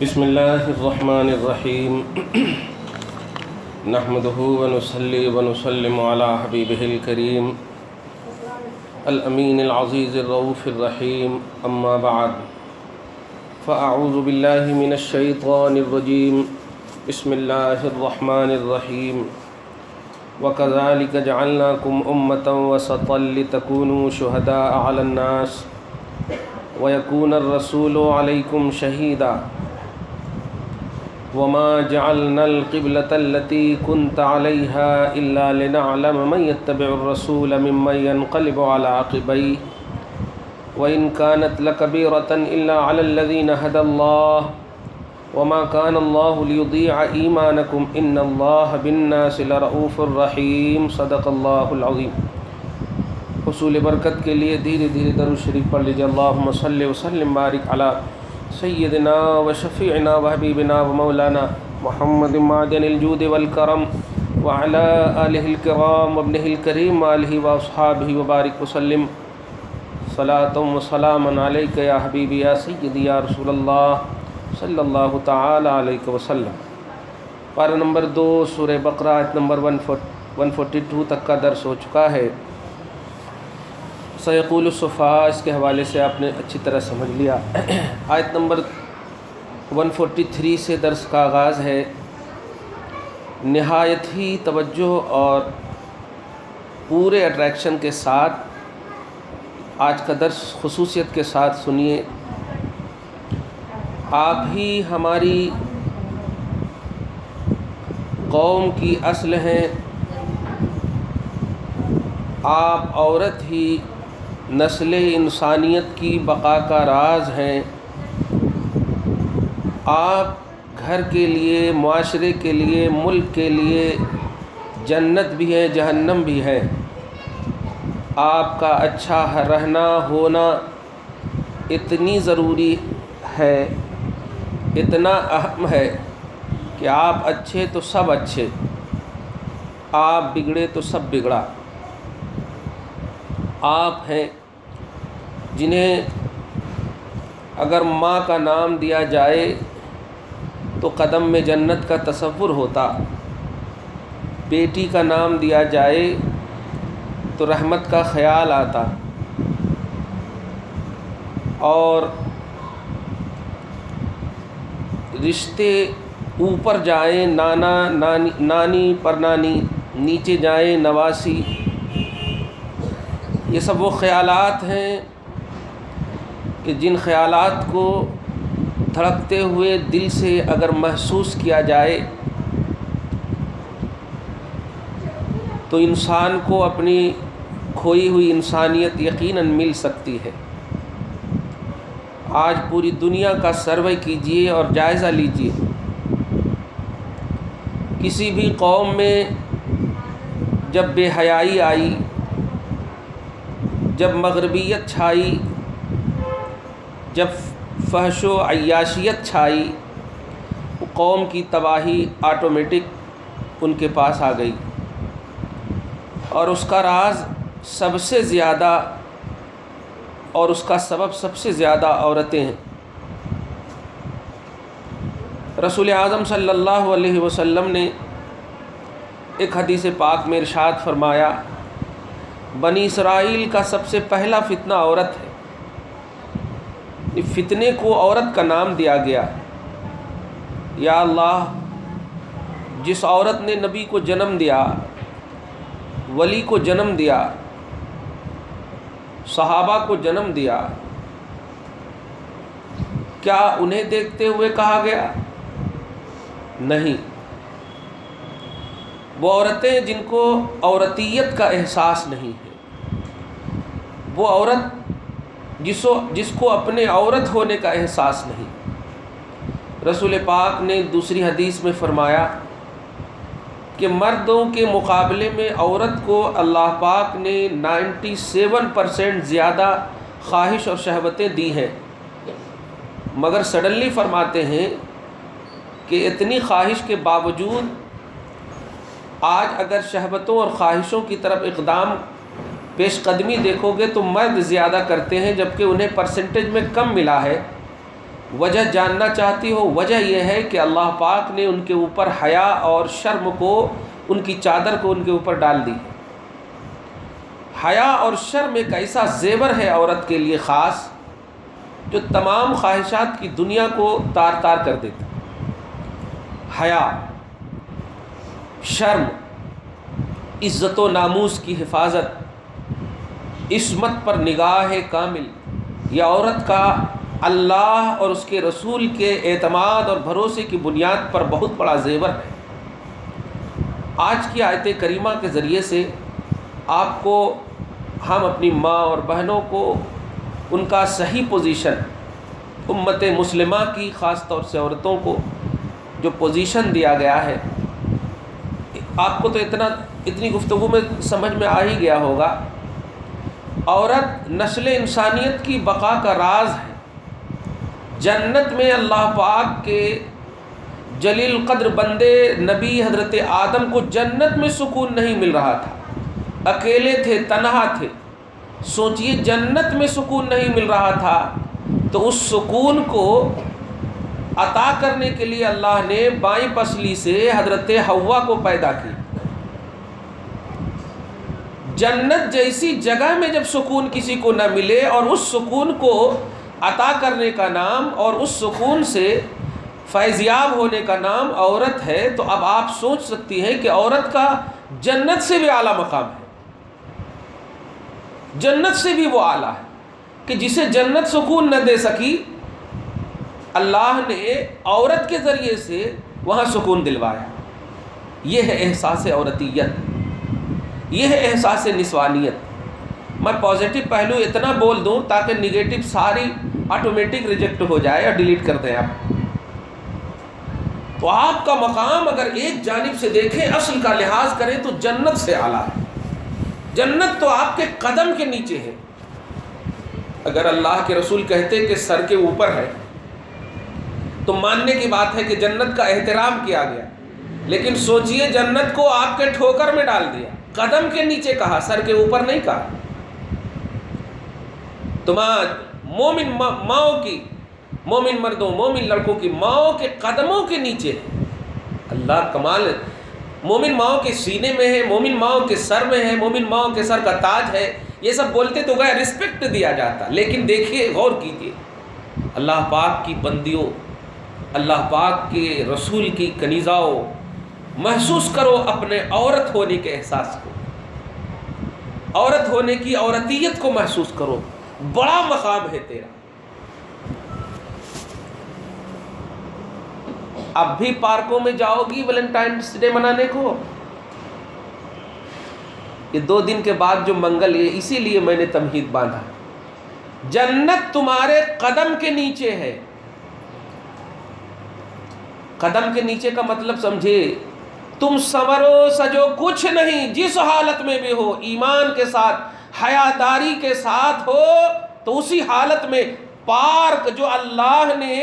بسم اللہ الرحمن الرحیم نحمده ونصلی ونسلم علی حبیبہ الکریم الامین العزیز الرؤوف الرحیم اما بعد فاعوذ باللہ من الشیطان الرجیم بسم اللہ الرحمن الرحیم وَكَذَلِكَ جَعَلْنَاكُمْ أُمَّةً وَسَطًا لِتَكُونُوا شُهَدَاءَ عَلَى النَّاسِ وَيَكُونَ الرَّسُولُ عَلَيْكُمْ شَهِيدًا وَمَا جَعَلْنَا الْقِبْلَةَ الَّتِي كُنْتَ عَلَيْهَا إِلَّا لِنَعْلَمَ مَن يَتَّبِعُ الرَّسُولَ مِمَّن يَنقَلِبُ عَلَى عَقِبَيْهِ وَإِن كَانَتْ لَكَبِيرَةً إِلَّا عَلَى الَّذِينَ هَدَى اللَّهُ وما كان الله ليضيع إيمانكم إن الله بالناس لرؤوف رحيم صدق الله العظيم۔ حصول برکت کے لیے دھیرے دھیرے درود شریف پڑھ لیجیے۔ اللهم صل وسلم بارک علی سیدنا وشفیعنا وحبیبنا ومولانا محمد معدن الجود والکرم وعلى آلہ الکرام وابنہ الکریم وآلہ واصحابہ وبارک وسلم صلاۃ وسلاما علیک یا حبیبی یا سیدی یا رسول اللہ صلی اللہ تعالی علیہ وسلم۔ پارہ نمبر 2 سورہ بقرہ آیت نمبر 142 تک کا درس ہو چکا ہے۔ سیقول الصفحاء اس کے حوالے سے آپ نے اچھی طرح سمجھ لیا۔ آیت نمبر 143 سے درس کا آغاز ہے۔ نہایت ہی توجہ اور پورے اٹریکشن کے ساتھ آج کا درس خصوصیت کے ساتھ سنیے۔ آپ ہی ہماری قوم کی اصل ہیں، آپ عورت ہی نسل انسانیت کی بقا کا راز ہیں، آپ گھر کے لیے، معاشرے کے لیے، ملک کے لیے جنت بھی ہے، جہنم بھی ہے۔ آپ کا اچھا رہنا ہونا اتنی ضروری ہے، اتنا اہم ہے کہ آپ اچھے تو سب اچھے، آپ بگڑے تو سب بگڑا۔ آپ ہیں جنہیں اگر ماں کا نام دیا جائے تو قدم میں جنت کا تصور ہوتا، بیٹی کا نام دیا جائے تو رحمت کا خیال آتا، اور رشتے اوپر جائیں نانا نانی پرنانی، نیچے جائیں نواسی۔ یہ سب وہ خیالات ہیں کہ جن خیالات کو دھڑکتے ہوئے دل سے اگر محسوس کیا جائے تو انسان کو اپنی کھوئی ہوئی انسانیت یقیناً مل سکتی ہے۔ آج پوری دنیا کا سروے کیجئے اور جائزہ لیجئے، کسی بھی قوم میں جب بے حیائی آئی، جب مغربیت چھائی، جب فحش و عیاشیت چھائی، قوم کی تباہی آٹومیٹک ان کے پاس آ گئی، اور اس کا راز سب سے زیادہ اور اس کا سبب سب سے زیادہ عورتیں ہیں۔ رسول اعظم صلی اللہ علیہ وسلم نے ایک حدیث پاک میں ارشاد فرمایا، بنی اسرائیل کا سب سے پہلا فتنہ عورت ہے۔ فتنے کو عورت کا نام دیا گیا۔ یا اللہ، جس عورت نے نبی کو جنم دیا، ولی کو جنم دیا، صحابہ کو جنم دیا، کیا انہیں دیکھتے ہوئے کہا گیا؟ نہیں۔ وہ عورتیں جن کو عورتیت کا احساس نہیں ہے، وہ عورت جس کو اپنے عورت ہونے کا احساس نہیں۔ رسول پاک نے دوسری حدیث میں فرمایا کہ مردوں کے مقابلے میں عورت کو اللہ پاک نے 97% زیادہ خواہش اور شہوتیں دی ہیں، مگر سڈنلی فرماتے ہیں کہ اتنی خواہش کے باوجود آج اگر شہوتوں اور خواہشوں کی طرف اقدام پیش قدمی دیکھو گے تو مرد زیادہ کرتے ہیں، جبکہ انہیں پرسنٹیج میں کم ملا ہے۔ وجہ جاننا چاہتی ہو؟ وجہ یہ ہے کہ اللہ پاک نے ان کے اوپر حیا اور شرم کو، ان کی چادر کو ان کے اوپر ڈال دی۔ حیا اور شرم ایک ایسا زیور ہے عورت کے لیے خاص، جو تمام خواہشات کی دنیا کو تار تار کر دیتا۔ حیا، شرم، عزت و ناموس کی حفاظت، عصمت پر نگاہ کامل، یہ عورت کا اللہ اور اس کے رسول کے اعتماد اور بھروسے کی بنیاد پر بہت بڑا زیور ہے۔ آج کی آیت کریمہ کے ذریعے سے آپ کو، ہم اپنی ماں اور بہنوں کو ان کا صحیح پوزیشن، امت مسلمہ کی خاص طور سے عورتوں کو جو پوزیشن دیا گیا ہے، آپ کو تو اتنی گفتگو میں سمجھ میں آ ہی گیا ہوگا۔ عورت نسل انسانیت کی بقا کا راز ہے۔ جنت میں اللہ پاک کے جلیل قدر بندے نبی حضرت آدم کو جنت میں سکون نہیں مل رہا تھا، اکیلے تھے، تنہا تھے۔ سوچئے جنت میں سکون نہیں مل رہا تھا، تو اس سکون کو عطا کرنے کے لیے اللہ نے بائیں پسلی سے حضرت حوا کو پیدا کی۔ جنت جیسی جگہ میں جب سکون کسی کو نہ ملے اور اس سکون کو عطا کرنے کا نام اور اس سکون سے فیضیاب ہونے کا نام عورت ہے، تو اب آپ سوچ سکتی ہیں کہ عورت کا جنت سے بھی اعلیٰ مقام ہے۔ جنت سے بھی وہ اعلیٰ ہے کہ جسے جنت سکون نہ دے سکی، اللہ نے عورت کے ذریعے سے وہاں سکون دلوایا۔ یہ ہے احساس عورتیت، یہ ہے احساس نسوانیت۔ میں پازیٹیو پہلو اتنا بول دوں تاکہ نگیٹو ساری آٹومیٹک ریجیکٹ ہو جائے اور ڈیلیٹ کر دیں آپ۔ تو آپ کا مقام اگر ایک جانب سے دیکھیں، اصل کا لحاظ کریں تو جنت سے اعلیٰ ہے۔ جنت تو آپ کے قدم کے نیچے ہے۔ اگر اللہ کے رسول کہتے کہ سر کے اوپر ہے تو ماننے کی بات ہے کہ جنت کا احترام کیا گیا، لیکن سوچئے جنت کو آپ کے ٹھوکر میں ڈال دیا، قدم کے نیچے کہا، سر کے اوپر نہیں کہا۔ مومن ماؤں کی، مومن مردوں، مومن لڑکوں کی ماؤں کے قدموں کے نیچے ہے۔ اللہ کمال ہے۔ مومن ماؤں کے سینے میں ہے، مومن ماؤں کے سر میں ہے، مومن ماؤں کے سر کا تاج ہے۔ یہ سب بولتے تو گئے، رسپیکٹ دیا جاتا، لیکن دیکھیے، غور کیجیے، اللہ پاک کی بندیوں، اللہ پاک کے رسول کی کنیزاؤں، محسوس کرو اپنے عورت ہونے کے احساس کو، عورت ہونے کی عورتیت کو محسوس کرو۔ بڑا مقام ہے تیرا۔ اب بھی پارکوں میں جاؤ گی ویلنٹائنس ڈے منانے کو؟ یہ 2 دن کے بعد جو منگل ہے، اسی لیے میں نے تمہید باندھا۔ جنت تمہارے قدم کے نیچے ہے۔ قدم کے نیچے کا مطلب سمجھے، تم سنورو سجو کچھ نہیں، جس حالت میں بھی ہو، ایمان کے ساتھ، حیاداری کے ساتھ ہو، تو اسی حالت میں پارک جو اللہ نے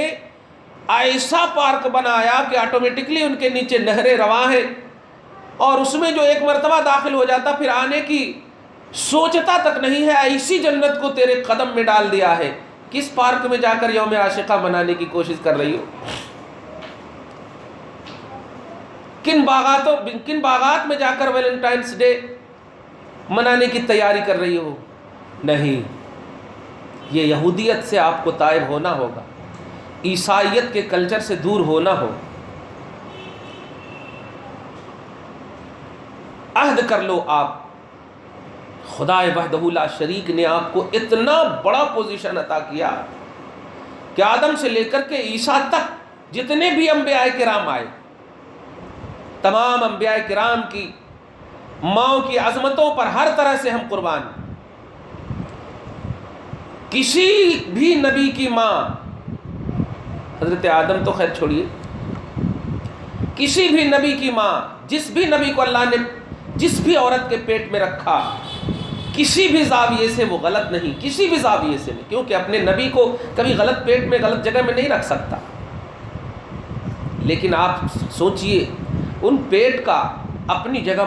ایسا پارک بنایا کہ آٹومیٹکلی ان کے نیچے نہریں رواں ہیں، اور اس میں جو ایک مرتبہ داخل ہو جاتا پھر آنے کی سوچتا تک نہیں ہے، ایسی جنت کو تیرے قدم میں ڈال دیا ہے۔ کس پارک میں جا کر یوم عاشقہ منانے کی کوشش کر رہی ہو؟ کن باغات میں جا کر ویلنٹائنس ڈے منانے کی تیاری کر رہی ہو؟ نہیں، یہ یہودیت سے آپ کو تائب ہونا ہوگا، عیسائیت کے کلچر سے دور ہونا ہو۔ عہد کر لو آپ، خدا وحدہ لا شریک نے آپ کو اتنا بڑا پوزیشن عطا کیا کہ آدم سے لے کر کے عیسیٰ تک جتنے بھی انبیاء کرام آئے، تمام انبیاء کرام کی ماؤں کی عظمتوں پر ہر طرح سے ہم قربان۔ کسی بھی نبی کی ماں، حضرت آدم تو خیر چھوڑیے، کسی بھی نبی کی ماں، جس بھی نبی کو اللہ نے جس بھی عورت کے پیٹ میں رکھا، کسی بھی زاویے سے وہ غلط نہیں، کسی بھی زاویے سے نہیں، کیونکہ اپنے نبی کو کبھی غلط پیٹ میں، غلط جگہ میں نہیں رکھ سکتا۔ لیکن آپ سوچئے، ان پیٹ کا اپنی جگہ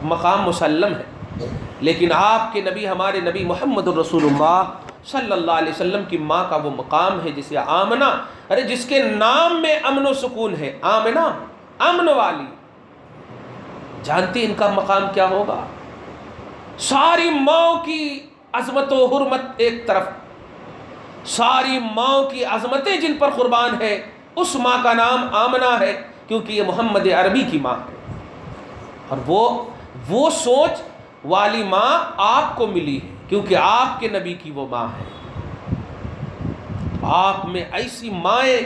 مقام مسلم ہے، لیکن آپ کے نبی، ہمارے نبی محمد الرسول اللہ صلی اللہ علیہ وسلم کی ماں کا وہ مقام ہے جسے آمنہ، ارے جس کے نام میں امن و سکون ہے، آمنہ امن والی، جانتی ان کا مقام کیا ہوگا؟ ساری ماؤں کی عظمت و حرمت ایک طرف، ساری ماؤں کی عظمتیں جن پر قربان ہے، اس ماں کا نام آمنہ ہے، کیونکہ یہ محمد عربی کی ماں ہے۔ اور وہ سوچ والی ماں آپ کو ملی ہے، کیونکہ آپ کے نبی کی وہ ماں ہے۔ آپ میں ایسی مائیں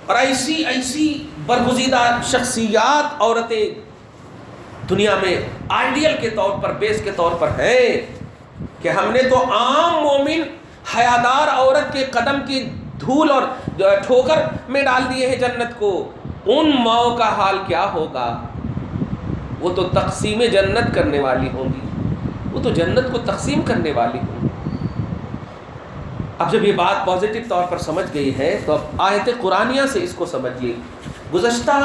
اور ایسی برگزیدہ شخصیات، عورتیں دنیا میں آئیڈیل کے طور پر، بیس کے طور پر ہیں کہ ہم نے تو عام مومن حیادار عورت کے قدم کی دھول اور ٹھوکر میں ڈال دیے ہیں جنت کو، ان ماؤں کا حال کیا ہوگا؟ وہ تو تقسیم جنت کرنے والی ہوں گی، وہ تو جنت کو تقسیم کرنے والی ہوں گی۔ اب جب یہ بات پازیٹیو طور پر سمجھ گئی ہے تو اب آیت قرآنیہ سے اس کو سمجھیے۔ گزشتہ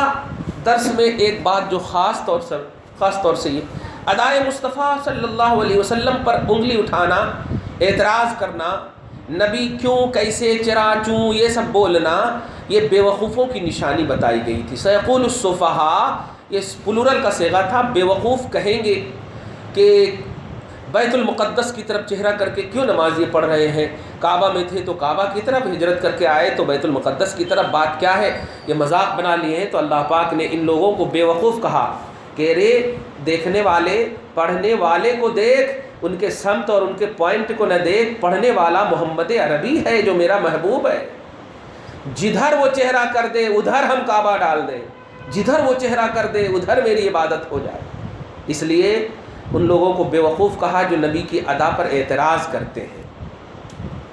درس میں ایک بات جو خاص طور سے یہ ادائے مصطفیٰ صلی اللہ علیہ وسلم پر انگلی اٹھانا، اعتراض کرنا، نبی کیوں، کیسے، چرا، چوں، یہ سب بولنا، یہ بے وقوفوں کی نشانی بتائی گئی تھی۔ سیقول السفہاء، یہ پلورل کا صیغہ تھا، بے وقوف کہیں گے کہ بیت المقدس کی طرف چہرہ کر کے کیوں نماز یہ پڑھ رہے ہیں؟ کعبہ میں تھے تو کعبہ کی طرف، ہجرت کر کے آئے تو بیت المقدس کی طرف، بات کیا ہے؟ یہ مذاق بنا لیے ہیں۔ تو اللہ پاک نے ان لوگوں کو بے وقوف کہا کہ رے دیکھنے والے، پڑھنے والے کو دیکھ، ان کے سمت اور ان کے پوائنٹ کو نہ دیکھ، پڑھنے والا محمد عربی ہے جو میرا محبوب ہے، جدھر وہ چہرہ کر دے ادھر ہم کعبہ ڈال دیں، جدھر وہ چہرہ کر دے ادھر میری عبادت ہو جائے۔ اس لیے ان لوگوں کو بے وقوف کہا جو نبی کی ادا پر اعتراض کرتے ہیں۔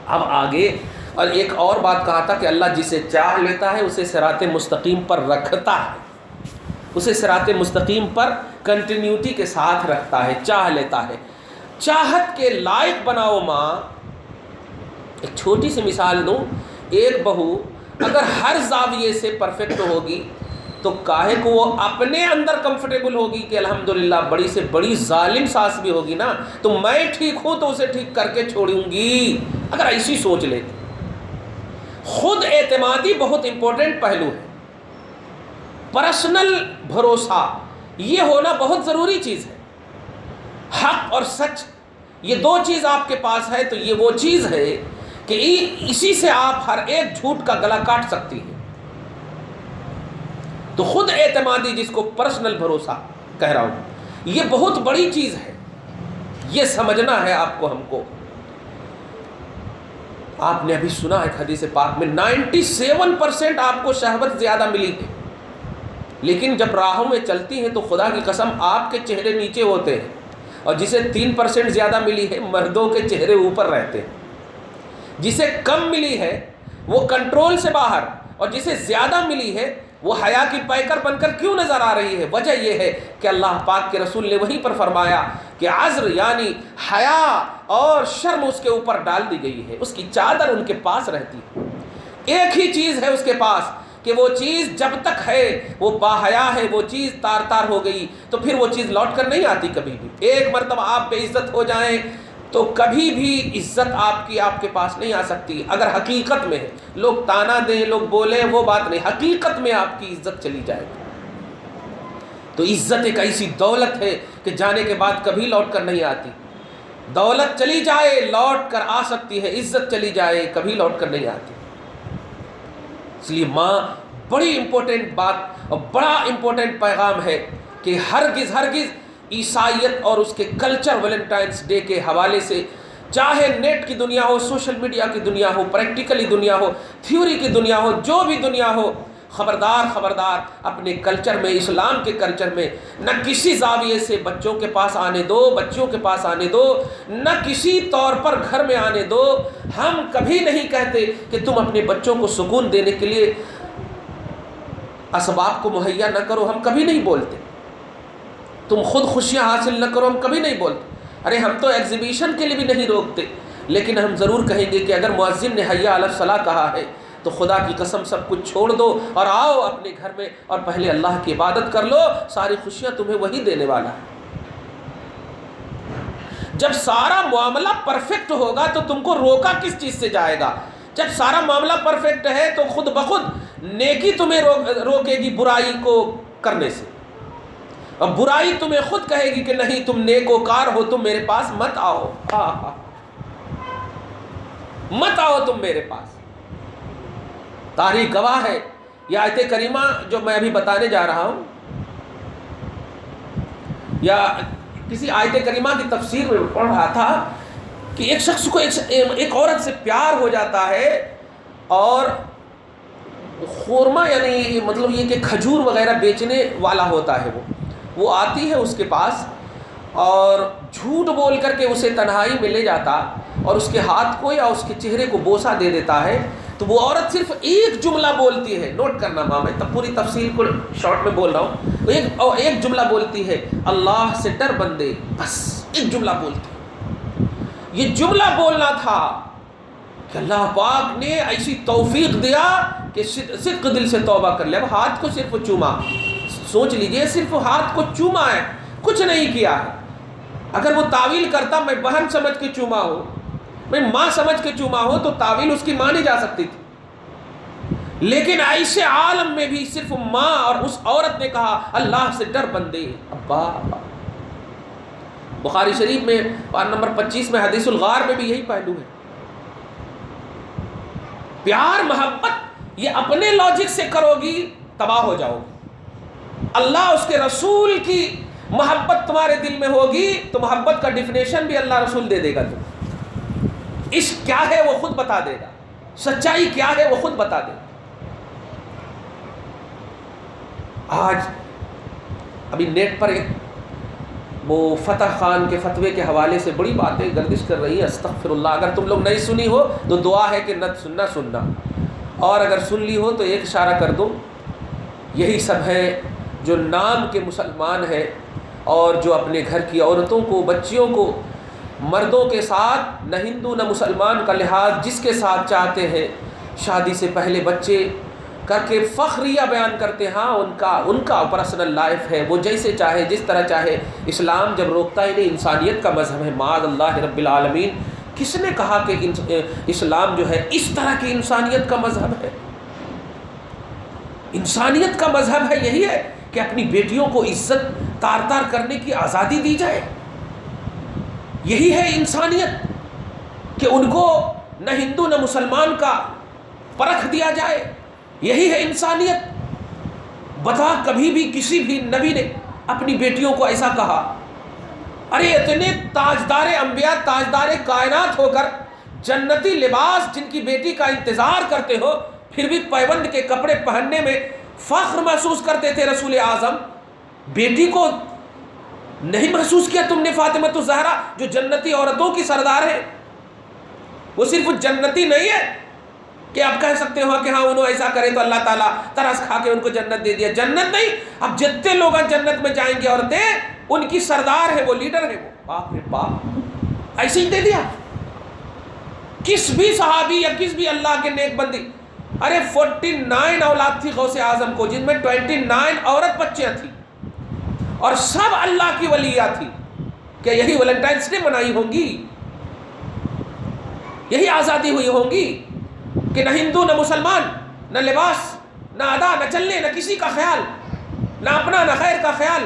اب آگے اور ایک اور بات کہا تھا کہ اللہ جسے چاہ لیتا ہے اسے صراط مستقیم پر رکھتا ہے، اسے صراط مستقیم پر کنٹینیوٹی کے ساتھ رکھتا ہے، چاہ لیتا ہے۔ چاہت کے لائق بناؤ ماں۔ ایک چھوٹی سی مثال دوں، ایک بہو اگر ہر زاویے سے پرفیکٹ ہوگی تو کاہے کو وہ اپنے اندر کمفرٹیبل ہوگی کہ الحمدللہ بڑی سے بڑی ظالم ساس بھی ہوگی نا تو میں ٹھیک ہوں تو اسے ٹھیک کر کے چھوڑوں گی، اگر ایسی سوچ لیتی۔ خود اعتمادی بہت امپورٹنٹ پہلو ہے، پرسنل بھروسہ یہ ہونا بہت ضروری چیز ہے۔ حق اور سچ یہ دو چیز آپ کے پاس ہے تو یہ وہ چیز ہے کہ اسی سے آپ ہر ایک جھوٹ کا گلا کاٹ سکتی ہیں۔ تو خود اعتمادی جس کو پرسنل بھروسہ کہہ رہا ہوں، یہ بہت بڑی چیز ہے، یہ سمجھنا ہے آپ کو، ہم کو۔ آپ نے ابھی سنا ایک حدیث پاک میں 97% آپ کو شہوت زیادہ ملی ہے، لیکن جب راہوں میں چلتی ہیں تو خدا کی قسم آپ کے چہرے نیچے ہوتے ہیں، اور جسے 3% زیادہ ملی ہے مردوں کے چہرے اوپر رہتے ہیں۔ جسے کم ملی ہے وہ کنٹرول سے باہر، اور جسے زیادہ ملی ہے وہ حیا کی پیکر بن کر کیوں نظر آ رہی ہے؟ وجہ یہ ہے کہ اللہ پاک کے رسول نے وہیں پر فرمایا کہ عذر یعنی حیا اور شرم اس کے اوپر ڈال دی گئی ہے، اس کی چادر ان کے پاس رہتی ہے۔ ایک ہی چیز ہے اس کے پاس کہ وہ چیز جب تک ہے وہ باحیا ہے، وہ چیز تار تار ہو گئی تو پھر وہ چیز لوٹ کر نہیں آتی کبھی بھی۔ ایک مرتبہ آپ بے عزت ہو جائیں تو کبھی بھی عزت آپ کے پاس نہیں آ سکتی۔ اگر حقیقت میں ہے، لوگ تانا دیں، لوگ بولیں، وہ بات نہیں، حقیقت میں آپ کی عزت چلی جائے گی۔ تو عزت ایک ایسی دولت ہے کہ جانے کے بعد کبھی لوٹ کر نہیں آتی۔ دولت چلی جائے لوٹ کر آ سکتی ہے، عزت چلی جائے کبھی لوٹ کر نہیں آتی۔ اس لیے ماں بڑی امپورٹنٹ بات اور بڑا امپورٹنٹ پیغام ہے کہ ہرگز عیسائیت اور اس کے کلچر ویلنٹائنس ڈے کے حوالے سے، چاہے نیٹ کی دنیا ہو، سوشل میڈیا کی دنیا ہو، پریکٹیکلی دنیا ہو، تھیوری کی دنیا ہو، جو بھی دنیا ہو، خبردار اپنے کلچر میں، اسلام کے کلچر میں نہ کسی زاویے سے بچوں کے پاس آنے دو، بچیوں کے پاس آنے دو، نہ کسی طور پر گھر میں آنے دو۔ ہم کبھی نہیں کہتے کہ تم اپنے بچوں کو سکون دینے کے لیے اسباب کو مہیا نہ کرو، ہم کبھی نہیں بولتے۔ تم خود خوشیاں حاصل نہ کرو، ہم کبھی نہیں بولتے۔ ارے ہم تو ایگزیبیشن کے لیے بھی نہیں روکتے، لیکن ہم ضرور کہیں گے کہ اگر مؤذن نے حی علی الصلاۃ کہا ہے تو خدا کی قسم سب کچھ چھوڑ دو اور آؤ اپنے گھر میں اور پہلے اللہ کی عبادت کر لو، ساری خوشیاں تمہیں وہی دینے والا ہے۔ جب سارا معاملہ پرفیکٹ ہوگا تو تم کو روکا کس چیز سے جائے گا؟ جب سارا معاملہ پرفیکٹ ہے تو خود بخود نیکی تمہیں روکے گی برائی کو کرنے سے، اور برائی تمہیں خود کہے گی کہ نہیں تم نیکوکار ہو، تم میرے پاس مت آؤ، مت آؤ تم میرے پاس۔ تاریخ گواہ ہے۔ یہ آیت کریمہ جو میں ابھی بتانے جا رہا ہوں، یا کسی آیت کریمہ کی تفسیر میں پڑھ رہا تھا کہ ایک شخص کو ایک عورت سے پیار ہو جاتا ہے، اور خورمہ یعنی مطلب یہ کہ کھجور وغیرہ بیچنے والا ہوتا ہے، وہ آتی ہے اس کے پاس اور جھوٹ بول کر کے اسے تنہائی میں لے جاتا اور اس کے ہاتھ کو یا اس کے چہرے کو بوسہ دے دیتا ہے، تو وہ عورت صرف ایک جملہ بولتی ہے، نوٹ کرنا ماں، میں تب پوری تفصیل کو شارٹ میں بول رہا ہوں، ایک جملہ بولتی ہے، اللہ سے ڈر بندے، بس ایک جملہ بولتی ہے۔ یہ جملہ بولنا تھا کہ اللہ پاک نے ایسی توفیق دیا کہ صدق دل سے توبہ کر لے۔ اب ہاتھ کو صرف چوما، سوچ لیجئے صرف ہاتھ کو چوما ہے، کچھ نہیں کیا ہے۔ اگر وہ تعویل کرتا میں بہن سمجھ کے چوما ہوں، میں ماں سمجھ کے چوما ہوں، تو تعویل اس کی مانی جا سکتی تھی، لیکن ایسے عالم میں بھی صرف ماں اور اس عورت نے کہا اللہ سے ڈر بندے ابا۔ بخاری شریف میں پارہ نمبر 25 میں حدیث الغار میں بھی یہی پہلو ہے۔ پیار محبت یہ اپنے لاجک سے کرو گی تباہ ہو جاؤ گی، اللہ اس کے رسول کی محبت تمہارے دل میں ہوگی تو محبت کا ڈیفینیشن بھی اللہ رسول دے دے گا تمہیں۔ عشق کیا ہے وہ خود بتا دے گا، سچائی کیا ہے وہ خود بتا دے گا۔ آج ابھی نیٹ پر ایک وہ فتح خان کے فتوے کے حوالے سے بڑی باتیں گردش کر رہی ہیں، استغفر اللہ، اگر تم لوگ نہیں سنی ہو تو دعا ہے کہ نہ سننا، اور اگر سن لی ہو تو ایک اشارہ کر دو۔ یہی سب ہے جو نام کے مسلمان ہے اور جو اپنے گھر کی عورتوں کو، بچیوں کو مردوں کے ساتھ نہ ہندو نہ مسلمان کا لحاظ جس کے ساتھ چاہتے ہیں، شادی سے پہلے بچے کر کے فخریہ بیان کرتے ہیں، ہاں ان کا پرسنل لائف ہے، وہ جیسے چاہے جس طرح چاہے۔ اسلام جب روکتا ہے نہیں، انسانیت کا مذہب ہے، معاذ اللہ رب العالمین۔ کس نے کہا کہ اسلام جو ہے اس طرح کی انسانیت کا مذہب ہے؟ انسانیت کا مذہب ہے یہی ہے کہ اپنی بیٹیوں کو عزت تار کرنے کی آزادی دی جائے، یہی ہے انسانیت، کہ ان کو نہ ہندو نہ مسلمان کا پرکھ دیا جائے، یہی ہے انسانیت۔ بتا کبھی بھی کسی بھی نبی نے اپنی بیٹیوں کو ایسا کہا؟ ارے اتنے تاجدار انبیاء، تاجدار کائنات ہو کر جنتی لباس جن کی بیٹی کا انتظار کرتے ہو، پھر بھی پیوند کے کپڑے پہننے میں فخر محسوس کرتے تھے رسول اعظم۔ بیٹی کو نہیں محسوس کیا تم نے فاطمہ الزہرا جو جنتی عورتوں کی سردار ہے؟ وہ صرف جنتی نہیں ہے کہ آپ کہہ سکتے ہو کہ ہاں انہوں ایسا کرے تو اللہ تعالیٰ ترس کھا کے ان کو جنت دے دیا، جنت نہیں، اب جتنے لوگ جنت میں جائیں گے عورتیں ان کی سردار ہے، وہ لیڈر ہے، وہ باپ رے باپ، ایسے ہی دے دیا۔ کس بھی صحابی یا کس بھی اللہ کے نیک بندی، ارے 49 اولاد تھی غوث اعظم کو، جن میں 29 عورت بچیاں تھیں، اور سب اللہ کی ولیہ تھی۔ کیا یہی ویلنٹائنس ڈے منائی ہوں گی؟ یہی آزادی ہوئی ہوں گی کہ نہ ہندو نہ مسلمان، نہ لباس، نہ ادا، نہ چلنے، نہ کسی کا خیال، نہ اپنا نہ خیر کا خیال؟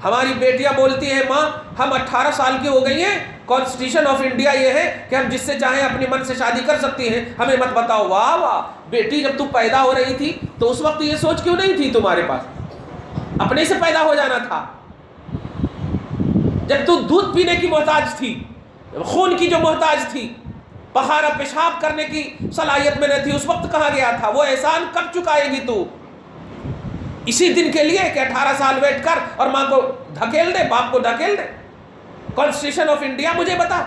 ہماری بیٹیاں بولتی ہیں ماں ہم 18 سال کی ہو گئی ہیں، کانسٹیٹیوشن آف انڈیا یہ ہے کہ ہم جس سے چاہیں اپنی من سے شادی کر سکتی ہیں، ہمیں مت بتاؤ۔ واہ واہ، بیٹی جب تم پیدا ہو رہی تھی تو اس وقت یہ سوچ کیوں نہیں تھی تمہارے پاس؟ اپنے سے پیدا ہو جانا تھا۔ جب تو دودھ پینے کی محتاج تھی، خون کی جو محتاج تھی، پخارا پیشاب کرنے کی صلاحیت میں نہ تھی، اس وقت کہا گیا تھا؟ وہ احسان کب چکائے گی تو؟ اسی دن کے لیے کہ 18 سال ویٹ کر اور ماں کو دھکیل دے، باپ کو دھکیل دے؟ کانسٹیٹیوشن آف انڈیا مجھے بتا۔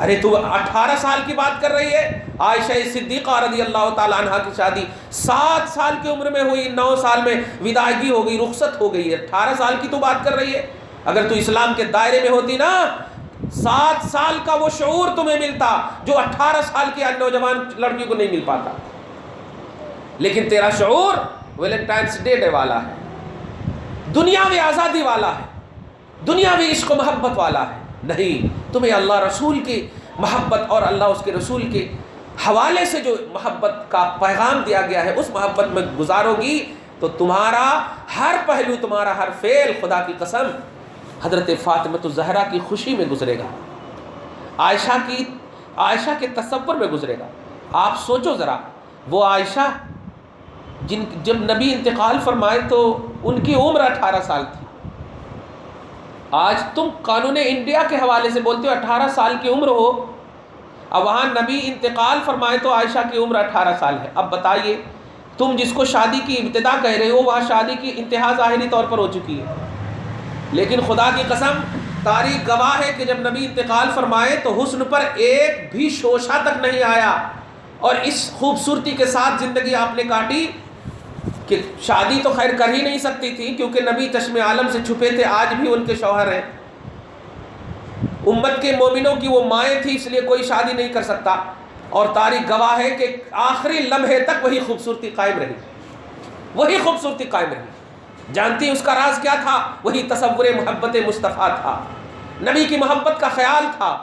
ارے تو 18 سال کی بات کر رہی ہے؟ عائشہ صدیقہ رضی اللہ تعالیٰ عنہ کی شادی 7 سال کی عمر میں ہوئی، 9 سال میں وداعگی ہو گئی، رخصت ہو گئی ہے، 18 سال کی تو بات کر رہی ہے؟ اگر تو اسلام کے دائرے میں ہوتی نا، 7 سال کا وہ شعور تمہیں ملتا جو 18 سال کی نوجوان لڑکی کو نہیں مل پاتا۔ لیکن تیرا شعور ویلنٹائنس ڈے والا ہے، دنیاوی آزادی والا ہے، دنیاوی عشق و محبت والا ہے، نہیں، تمہیں اللہ رسول کی محبت اور اللہ اس کے رسول کے حوالے سے جو محبت کا پیغام دیا گیا ہے اس محبت میں گزارو گی تو تمہارا ہر پہلو، تمہارا ہر فعل خدا کی قسم حضرت فاطمہ الزہرا کی خوشی میں گزرے گا، عائشہ کے تصور میں گزرے گا۔ آپ سوچو ذرا، وہ عائشہ جب نبی انتقال فرمائے تو ان کی عمر 18 سال تھی۔ آج تم قانون انڈیا کے حوالے سے بولتے ہو 18 سال کی عمر ہو، اب وہاں نبی انتقال فرمائے تو عائشہ کی عمر 18 سال ہے۔ اب بتائیے، تم جس کو شادی کی ابتدا کہہ رہے ہو وہاں شادی کی انتہا ظاہری طور پر ہو چکی ہے، لیکن خدا کی قسم تاریخ گواہ ہے کہ جب نبی انتقال فرمائے تو حسن پر ایک بھی شوشہ تک نہیں آیا، اور اس خوبصورتی کے ساتھ زندگی آپ نے کاٹی کہ شادی تو خیر کر ہی نہیں سکتی تھی کیونکہ نبی چشم عالم سے چھپے تھے، آج بھی ان کے شوہر ہیں، امت کے مومنوں کی وہ مائیں تھی، اس لیے کوئی شادی نہیں کر سکتا، اور تاریخ گواہ ہے کہ آخری لمحے تک وہی خوبصورتی قائم رہی، وہی خوبصورتی قائم رہی۔ جانتی اس کا راز کیا تھا؟ وہی تصور محبت مصطفیٰ تھا، نبی کی محبت کا خیال تھا،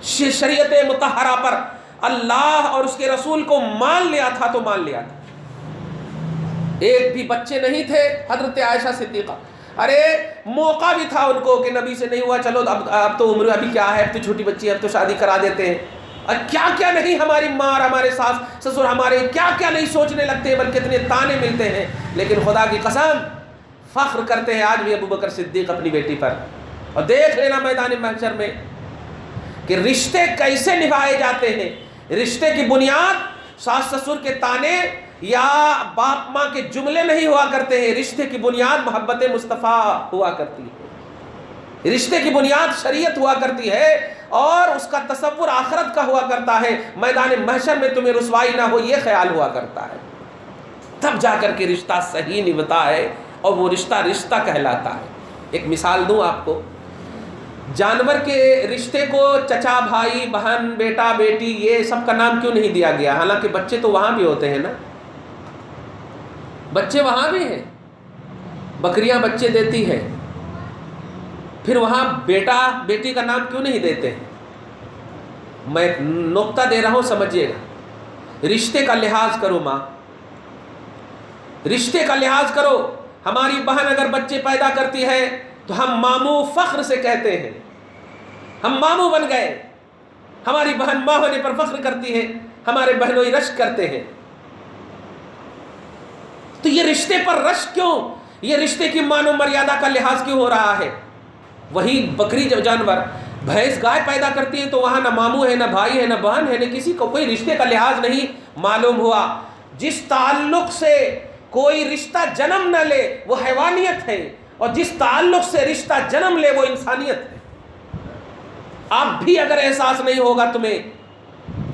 شریعت مطہرہ پر اللہ اور اس کے رسول کو مان لیا تھا تو مان لیا تھا۔ ایک بھی بچے نہیں تھے حضرت عائشہ صدیقہ، ارے موقع بھی تھا ان کو کہ نبی سے نہیں ہوا، چلو اب تو عمر ابھی کیا ہے، اب تو چھوٹی بچی ہے، اب تو شادی کرا دیتے ہیں، اور کیا کیا نہیں ہماری ماں اور ہمارے ساس سسر ہمارے کیا کیا نہیں سوچنے لگتے ہیں، بلکہ اتنے تانے ملتے ہیں، لیکن خدا کی قسم فخر کرتے ہیں آج بھی ابو بکر صدیق اپنی بیٹی پر۔ اور دیکھ لینا میدان محشر میں کہ رشتے کیسے نبھائے جاتے ہیں۔ رشتے کی بنیاد ساس سسر کے تانے یا باپ ماں کے جملے نہیں ہوا کرتے ہیں، رشتے کی بنیاد محبت مصطفیٰ ہوا کرتی ہے، رشتے کی بنیاد شریعت ہوا کرتی ہے، اور اس کا تصور آخرت کا ہوا کرتا ہے۔ میدان محشر میں تمہیں رسوائی نہ ہو یہ خیال ہوا کرتا ہے، تب جا کر کے رشتہ صحیح نبھتا ہے اور وہ رشتہ کہلاتا ہے۔ ایک مثال دوں آپ کو، جانور کے رشتے کو چچا بھائی بہن بیٹا بیٹی یہ سب کا نام کیوں نہیں دیا گیا؟ حالانکہ بچے تو وہاں بھی ہوتے ہیں نا، بچے وہاں بھی ہیں، بکریاں بچے دیتی ہیں، پھر وہاں بیٹا بیٹی کا نام کیوں نہیں دیتے ہیں؟ میں نقطہ دے رہا ہوں سمجھیے گا۔ رشتے کا لحاظ کرو ماں، رشتے کا لحاظ کرو۔ ہماری بہن اگر بچے پیدا کرتی ہے تو ہم ماموں فخر سے کہتے ہیں، ہم ماموں بن گئے، ہماری بہن ماں ہونے پر فخر کرتی ہے، ہمارے بہنوئی رشک کرتے ہیں۔ تو یہ رشتے پر رشک کیوں؟ یہ رشتے کی مان و مریادہ کا لحاظ کیوں ہو رہا ہے؟ وہی بکری جانور بھینس گائے پیدا کرتی ہے تو وہاں نہ ماموں ہے نہ بھائی ہے نہ بہن ہے نہ کسی کو کوئی رشتے کا لحاظ نہیں معلوم ہوا۔ جس تعلق سے کوئی رشتہ جنم نہ لے وہ حیوانیت ہے، اور جس تعلق سے رشتہ جنم لے وہ انسانیت ہے۔ اب بھی اگر احساس نہیں ہوگا تمہیں،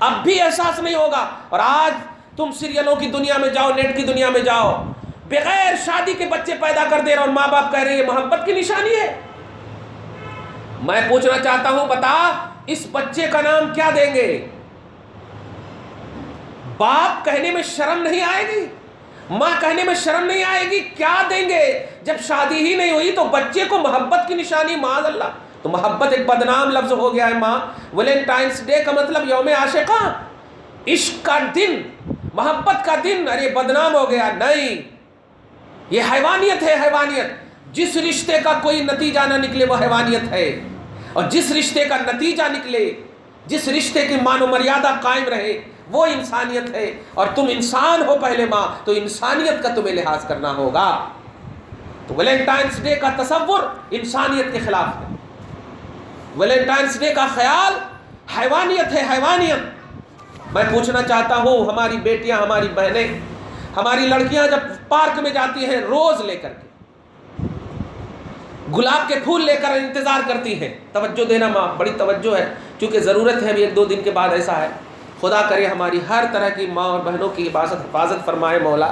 اب بھی احساس نہیں ہوگا، اور آج تم سیریلوں کی دنیا میں جاؤ، نیٹ کی دنیا میں جاؤ، بغیر شادی کے بچے پیدا کر دے رہے اور ماں باپ کہہ رہے ہیں یہ محبت کی نشانی ہے۔ میں پوچھنا چاہتا ہوں، بتا اس بچے کا نام کیا دیں گے؟ باپ کہنے میں شرم نہیں آئے گی؟ ماں کہنے میں شرم نہیں آئے گی؟ کیا دیں گے؟ جب شادی ہی نہیں ہوئی تو بچے کو محبت کی نشانی، معاذ اللہ، تو محبت ایک بدنام لفظ ہو گیا ہے ماں۔ ویلنٹائنس ڈے کا مطلب یوم عاشقاں، عشق کا دن، محبت کا دن، ارے بدنام ہو گیا۔ نہیں، یہ حیوانیت ہے، حیوانیت۔ جس رشتے کا کوئی نتیجہ نہ نکلے وہ حیوانیت ہے، اور جس رشتے کا نتیجہ نکلے، جس رشتے کی مان و مریادہ قائم رہے وہ انسانیت ہے۔ اور تم انسان ہو پہلے ماں، تو انسانیت کا تمہیں لحاظ کرنا ہوگا۔ تو ویلنٹائنس ڈے کا تصور انسانیت کے خلاف ہے، ویلنٹائنس ڈے کا خیال حیوانیت ہے، حیوانیت۔ میں پوچھنا چاہتا ہوں، ہماری بیٹیاں، ہماری بہنیں، ہماری لڑکیاں جب پارک میں جاتی ہیں روز لے کر کے گلاب کے پھول لے کر انتظار کرتی ہیں، توجہ دینا ماں، بڑی توجہ ہے، چونکہ ضرورت ہے ابھی 1-2 دن کے بعد ایسا ہے۔ خدا کرے ہماری ہر طرح کی ماں اور بہنوں کی حفاظت فرمائے مولا۔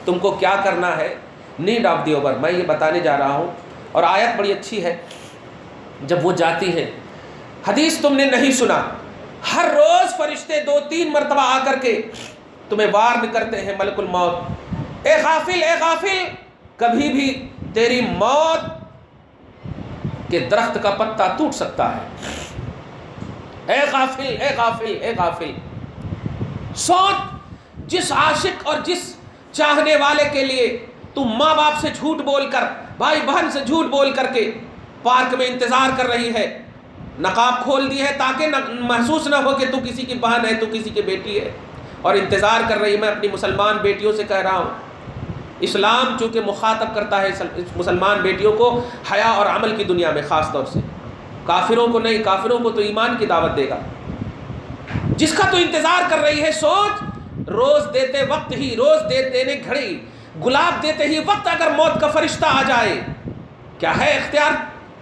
تم کو کیا کرنا ہے، نیڈ آف دی اوور، میں یہ بتانے جا رہا ہوں، اور آیت بڑی اچھی ہے۔ جب وہ جاتی ہیں، حدیث تم نے نہیں سنا، ہر روز فرشتے 2-3 مرتبہ آ کر کے تمہیں وارن کرتے ہیں، ملک الموت، اے غافل، اے غافل، کبھی بھی تیری موت کہ درخت کا پتا ٹوٹ سکتا ہے۔ اے غافل، اے غافل، اے غافل، سوچ، جس عاشق اور جس چاہنے والے کے لیے تم ماں باپ سے جھوٹ بول کر، بھائی بہن سے جھوٹ بول کر کے پارک میں انتظار کر رہی ہے، نقاب کھول دی ہے تاکہ محسوس نہ ہو کہ تو کسی کی بہن ہے، تو کسی کی بیٹی ہے، اور انتظار کر رہی۔ میں اپنی مسلمان بیٹیوں سے کہہ رہا ہوں، اسلام چونکہ مخاطب کرتا ہے مسلمان بیٹیوں کو حیا اور عمل کی دنیا میں، خاص طور سے کافروں کو نہیں، کافروں کو تو ایمان کی دعوت دے گا۔ جس کا تو انتظار کر رہی ہے، سوچ، روز دیتے وقت ہی، روز دینے گھڑی، گلاب دیتے ہی وقت اگر موت کا فرشتہ آ جائے، کیا ہے اختیار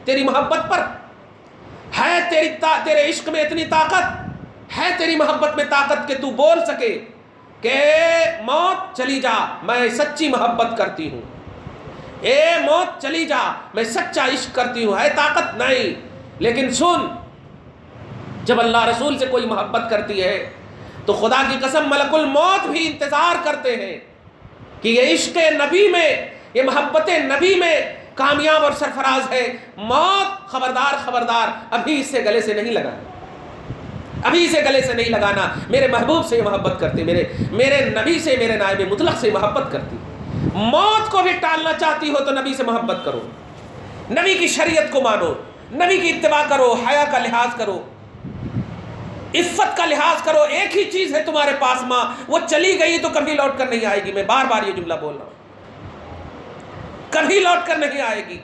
تیری محبت پر؟ ہے تیرے عشق میں اتنی طاقت؟ ہے تیری محبت میں طاقت کہ تو بول سکے کہ موت چلی جا، میں سچی محبت کرتی ہوں، اے موت چلی جا، میں سچا عشق کرتی ہوں؟ ہے طاقت؟ نہیں۔ لیکن سن، جب اللہ رسول سے کوئی محبت کرتی ہے تو خدا کی قسم ملک الموت بھی انتظار کرتے ہیں کہ یہ عشق نبی میں، یہ محبت نبی میں کامیاب اور سرفراز ہے۔ موت، خبردار خبردار، ابھی اس سے گلے سے نہیں لگانا، ابھی اسے گلے سے نہیں لگانا۔ میرے محبوب سے محبت کرتی، میرے نبی سے، میرے نائب مطلق سے محبت کرتی۔ موت کو بھی ٹالنا چاہتی ہو تو نبی سے محبت کرو، نبی کی شریعت کو مانو، نبی کی اتباع کرو، حیا کا لحاظ کرو، عفت کا لحاظ کرو۔ ایک ہی چیز ہے تمہارے پاس، ماں، وہ چلی گئی تو کبھی لوٹ کر نہیں آئے گی۔ میں بار بار یہ جملہ بول رہا ہوں، کبھی لوٹ کر نہیں آئے گی۔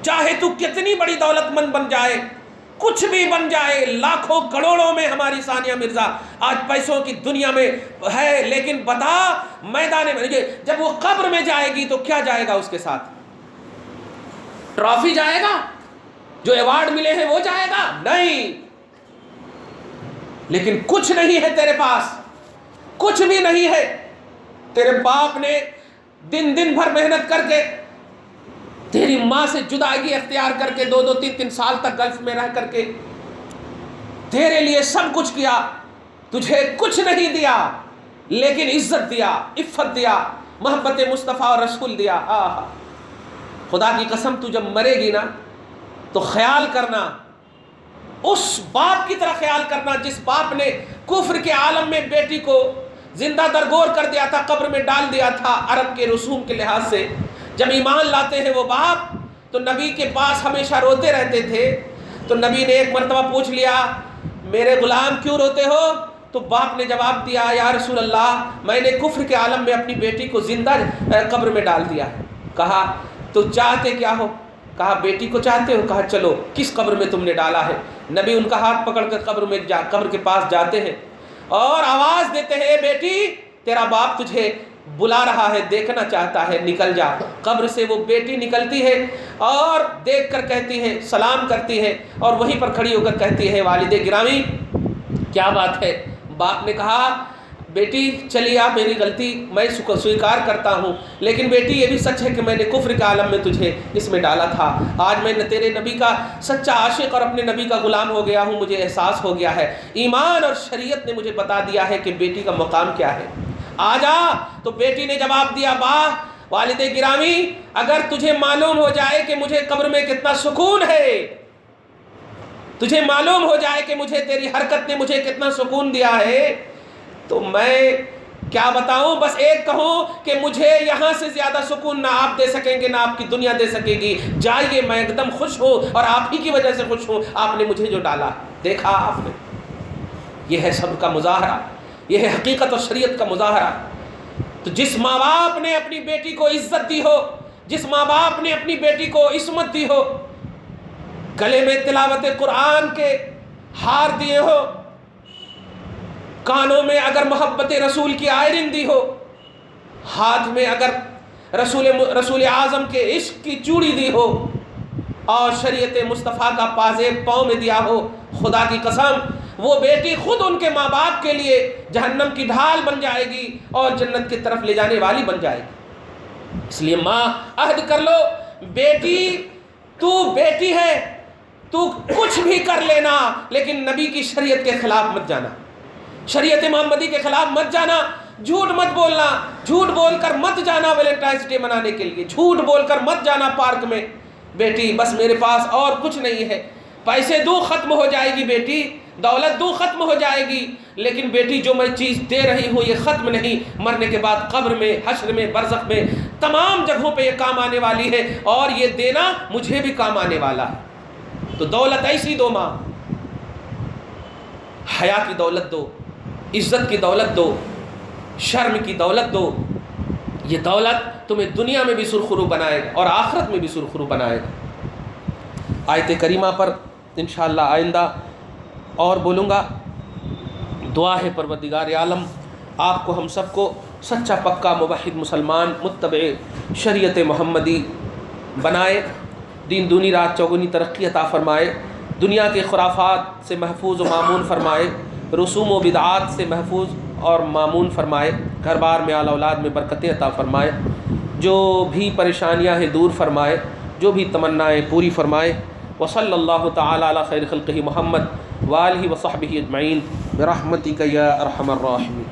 چاہے تو کتنی بڑی دولت مند بن جائے، کچھ بھی بن جائے، لاکھوں کروڑوں میں ہماری ثانیہ مرزا آج پیسوں کی دنیا میں ہے، لیکن بتا میدان میں جب وہ قبر میں جائے گی تو کیا جائے گا اس کے ساتھ؟ ٹرافی جائے گا؟ جو ایوارڈ ملے ہیں وہ جائے گا؟ نہیں۔ لیکن کچھ نہیں ہے تیرے پاس، کچھ بھی نہیں ہے۔ تیرے باپ نے دن دن بھر محنت کر کے، تیری ماں سے جدائی اختیار کر کے، 2-3 سال تک گلف میں رہ کر کے تیرے لیے سب کچھ کیا، تجھے کچھ نہیں دیا، لیکن عزت دیا، عفت دیا، محبت مصطفیٰ اور رسول دیا۔ خدا کی قسم، تو جب مرے گی نا تو خیال کرنا، اس باپ کی طرح خیال کرنا جس باپ نے کفر کے عالم میں بیٹی کو زندہ درگور کر دیا تھا، قبر میں ڈال دیا تھا عرب کے رسوم کے لحاظ سے۔ جب ایمان لاتے ہیں وہ باپ تو نبی کے پاس ہمیشہ روتے رہتے تھے، تو نبی نے ایک مرتبہ پوچھ لیا، میرے غلام کیوں روتے ہو؟ تو باپ نے جواب دیا، یا رسول اللہ، میں نے کفر کے عالم میں اپنی بیٹی کو زندہ قبر میں ڈال دیا۔ کہا تو چاہتے کیا ہو؟ کہا بیٹی کو چاہتے ہو؟ کہا چلو، کس قبر میں تم نے ڈالا ہے؟ نبی ان کا ہاتھ پکڑ کر قبر کے پاس جاتے ہیں اور آواز دیتے ہیں، بیٹی تیرا باپ تجھے بلا رہا ہے، دیکھنا چاہتا ہے، نکل جا۔ قبر سے وہ بیٹی نکلتی ہے اور دیکھ کر کہتی ہے، سلام کرتی ہے، اور وہیں پر کھڑی ہو کر کہتی ہے، والد گرامی کیا بات ہے؟ باپ نے کہا، بیٹی چلی آ، میری غلطی میں سویکار کرتا ہوں، لیکن بیٹی یہ بھی سچ ہے کہ میں نے کفر کے عالم میں تجھے اس میں ڈالا تھا۔ آج میں تیرے نبی کا سچا عاشق اور اپنے نبی کا غلام ہو گیا ہوں، مجھے احساس ہو گیا ہے، ایمان اور شریعت نے مجھے بتا دیا ہے کہ بیٹی کا مقام کیا ہے، آ جا۔ تو بیٹی نے جواب دیا، والد گرامی، اگر تجھے معلوم ہو جائے کہ مجھے قبر میں کتنا سکون ہے، تجھے معلوم ہو جائے کہ مجھے تیری حرکت نے مجھے کتنا سکون دیا ہے، تو میں کیا بتاؤں، بس ایک کہوں کہ مجھے یہاں سے زیادہ سکون نہ آپ دے سکیں گے، نہ آپ کی دنیا دے سکے گی۔ جائیے، میں ایک دم خوش ہوں اور آپ ہی کی وجہ سے خوش ہوں، آپ نے مجھے جو ڈالا۔ دیکھا آپ نے، یہ ہے صبر کا مظاہرہ، یہ ہے حقیقت اور شریعت کا مظاہرہ۔ تو جس ماں باپ نے اپنی بیٹی کو عزت دی ہو، جس ماں باپ نے اپنی بیٹی کو عصمت دی ہو، گلے میں تلاوت قرآن کے ہار دیے ہو، کانوں میں اگر محبت رسول کی آئرن دی ہو، ہاتھ میں اگر رسول اعظم کے عشق کی چوڑی دی ہو، اور شریعت مصطفیٰ کا پازیب پاؤں میں دیا ہو، خدا کی قسم وہ بیٹی خود ان کے ماں باپ کے لیے جہنم کی ڈھال بن جائے گی اور جنت کی طرف لے جانے والی بن جائے گی۔ اس لیے ماں، عہد کر لو، بیٹی تو بیٹی ہے، تو کچھ بھی کر لینا، لیکن نبی کی شریعت کے خلاف مت جانا، شریعت محمدی کے خلاف مت جانا، جھوٹ مت بولنا، جھوٹ بول کر مت جانا ویلنٹائنس ڈے منانے کے لیے، جھوٹ بول کر مت جانا پارک میں، بیٹی بس میرے پاس اور کچھ نہیں ہے، پیسے دوں ختم ہو جائے گی بیٹی، دولت دوں ختم ہو جائے گی، لیکن بیٹی جو میں چیز دے رہی ہوں یہ ختم نہیں، مرنے کے بعد قبر میں، حشر میں، برزخ میں، تمام جگہوں پہ یہ کام آنے والی ہے، اور یہ دینا مجھے بھی کام آنے والا ہے۔ تو دولت ایسی دو ماں، حیا کی دولت دو، عزت کی دولت دو، شرم کی دولت دو۔ یہ دولت تمہیں دنیا میں بھی سرخرو بنائے گا اور آخرت میں بھی سرخرو بنائے گا۔ آیت کریمہ پر انشاءاللہ آئندہ اور بولوں گا۔ دعا ہے پروردگار عالم آپ کو، ہم سب کو سچا پکا موحد مسلمان متبع شریعت محمدی بنائے، دین دونی رات چوگنی ترقی عطا فرمائے، دنیا کے خرافات سے محفوظ و معمون فرمائے، رسوم و بدعات سے محفوظ اور معمون فرمائے، گھر بار میں آل اولاد میں برکتیں عطا فرمائے، جو بھی پریشانیاں ہیں دور فرمائے، جو بھی تمنائیں پوری فرمائے۔ وصلی اللہ تعالی علی خیر خلقہ محمد وآلہ وصحبہ اجمعین برحمتک یا ارحم الراحمین۔